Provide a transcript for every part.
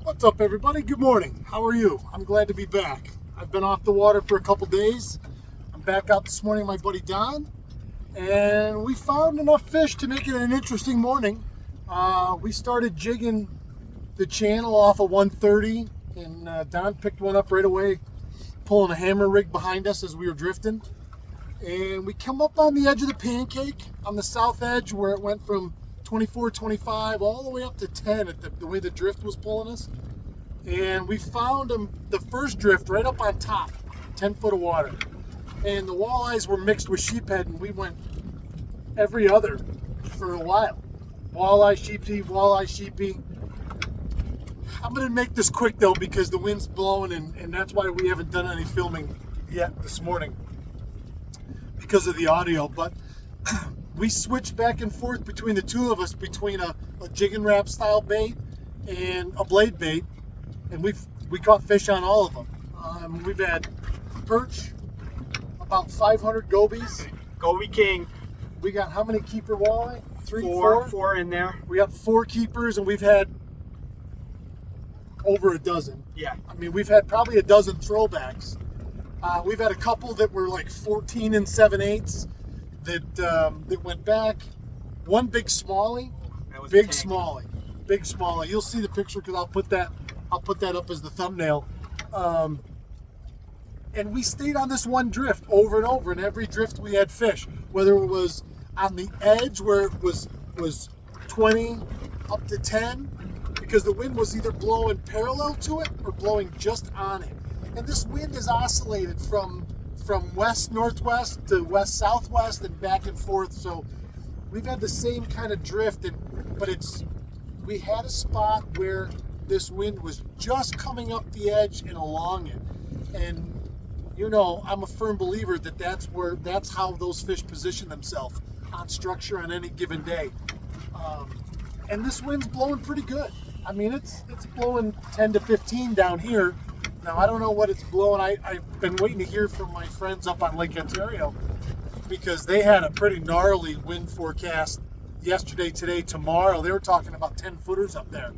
What's up, everybody? Good morning. How are you? I'm glad to be back. I've been off the water for a couple days. I'm back out this morning with my buddy Don, and we found enough fish to make it an interesting morning. We started jigging the channel off of 130, and Don picked one up right away, pulling a hammer rig behind us as we were drifting. And we come up on the edge of the pancake on the south edge where it went from 24, 25 all the way up to 10 at the way the drift was pulling us. And we found the first drift right up on top, 10 foot of water. And the walleyes were mixed with sheephead, and we went every other for a while. Walleye, sheepy. I'm gonna make this quick though because the wind's blowing and that's why we haven't done any filming yet this morning because of the audio. But we switched back and forth between the two of us, between a jig and wrap style bait and a blade bait, and we caught fish on all of them. We've had perch, about 500 gobies. Goby King. We got how many keeper walleye? Four in there. We got 4 keepers, and we've had over a dozen. Yeah. I mean, we've had probably a dozen throwbacks. We've had a couple that were like 14 and 7/8 that went back. One big smallie. Big smallie. You'll see the picture because I'll put that up as the thumbnail. And we stayed on this one drift over and over, and every drift we had fish, whether it was on the edge where it was 20 up to 10, because the wind was either blowing parallel to it or blowing just on it. And this wind is oscillated from west northwest to west southwest and back and forth. So we've had the same kind of drift, but we had a spot where this wind was just coming up the edge and along it. And you know, I'm a firm believer that that's how those fish position themselves on structure on any given day. And this wind's blowing pretty good. I mean, it's blowing 10 to 15 down here. Now, I don't know what it's blowing. I've been waiting to hear from my friends up on Lake Ontario because they had a pretty gnarly wind forecast yesterday, today, tomorrow. They were talking about 10 footers up there.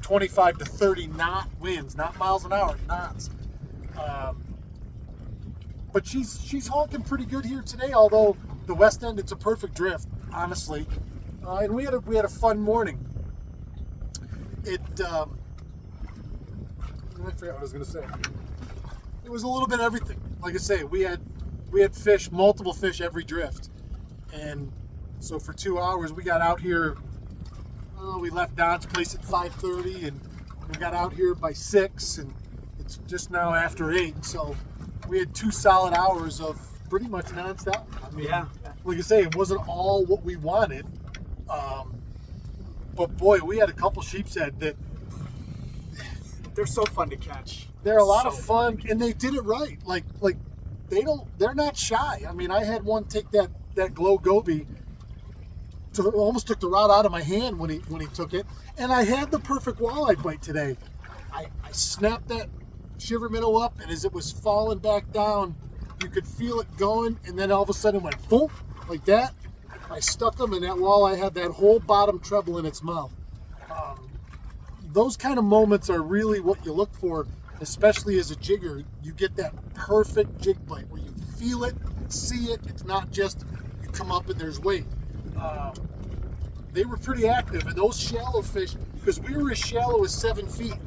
25 to 30 knot winds, not miles an hour, knots. But she's honking pretty good here today, although the west end, it's a perfect drift, honestly. And we had a fun morning. I forgot what I was going to say. It was a little bit of everything. Like I say, we had fish, multiple fish every drift. And so for 2 hours, we got out here. We left Don's place at 5:30, and we got out here by 6, and it's just now after 8. So we had 2 solid hours of pretty much nonstop. I mean, Yeah. Like I say, it wasn't all what we wanted. But boy, we had a couple sheepshead that They're so fun to catch. they're a lot of fun, and they did it right. Like they're not shy. I mean, I had one take that glow goby, almost took the rod out of my hand when he took it, and I had the perfect walleye bite today. I snapped that shiver minnow up, and as it was falling back down, you could feel it going, and then all of a sudden it went boom, like that. I stuck them, and that walleye had that whole bottom treble in its mouth. Those kind of moments are really what you look for, especially as a jigger. You get that perfect jig bite where you feel it, see it. It's not just you come up and there's weight. They were pretty active, and those shallow fish, because we were as shallow as 7 feet,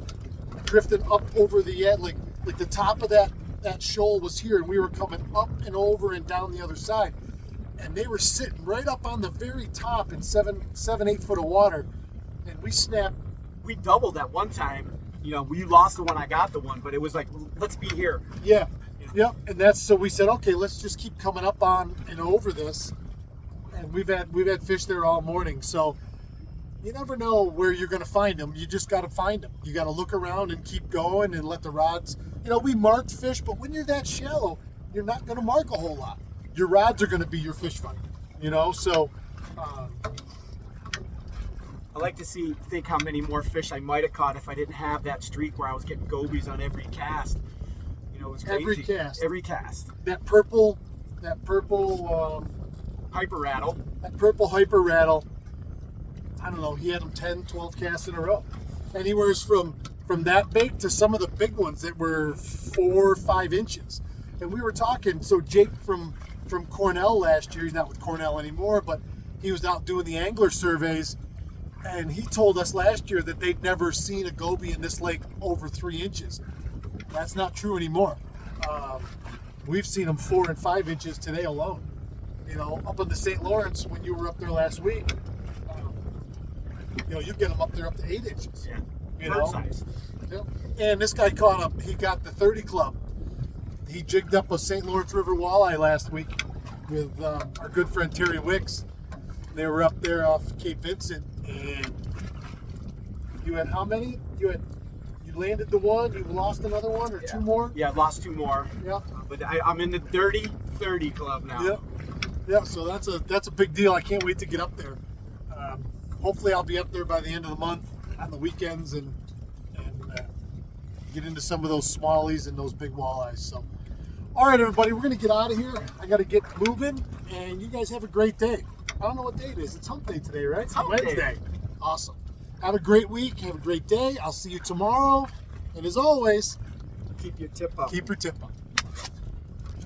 drifting up over the edge, like the top of that shoal was here, and we were coming up and over and down the other side, and they were sitting right up on the very top in 8 foot of water, and we snapped. We doubled that one time. We lost the one, I got the one, but it was like, let's be here. Yeah. Yep. And so we said, okay, let's just keep coming up on and over this. And we've had fish there all morning. So you never know where you're going to find them. You just got to find them. You got to look around and keep going and let the rods. We marked fish, but when you're that shallow, you're not going to mark a whole lot. Your rods are going to be your fish finder. So. I like to think how many more fish I might have caught if I didn't have that streak where I was getting gobies on every cast. It was crazy. Every cast. That purple Hyper rattle. That purple hyper rattle. I don't know. He had them 10, 12 casts in a row. anywhere from that big to some of the big ones that were 4 or 5 inches. And we were talking, so Jake from Cornell last year, he's not with Cornell anymore, but he was out doing the angler surveys, and he told us last year that they'd never seen a goby in this lake over 3 inches. That's not true anymore. We've seen them 4 and 5 inches today alone. You know, up in the St. Lawrence, when you were up there last week, you know, you get them up there up to 8 inches. Yeah. You know? Size. Yeah. And this guy caught up. He got the 30 club. He jigged up a St. Lawrence River walleye last week with our good friend Terry Wicks. They were up there off Cape Vincent, and you had how many? You landed the one, you lost another one, or 2 more? Yeah, I lost 2 more. Yeah. But I'm in the dirty 30 club now. Yeah. Yeah, so that's a big deal. I can't wait to get up there. Hopefully I'll be up there by the end of the month on the weekends and get into some of those smallies and those big walleyes. So, all right, everybody, we're going to get out of here. I got to get moving, and you guys have a great day. I don't know what day it is. It's hump day today, right? It's hump Wednesday. day. Awesome. Have a great week. Have a great day. I'll see you tomorrow. And as always, Keep your tip up. keep your tip up.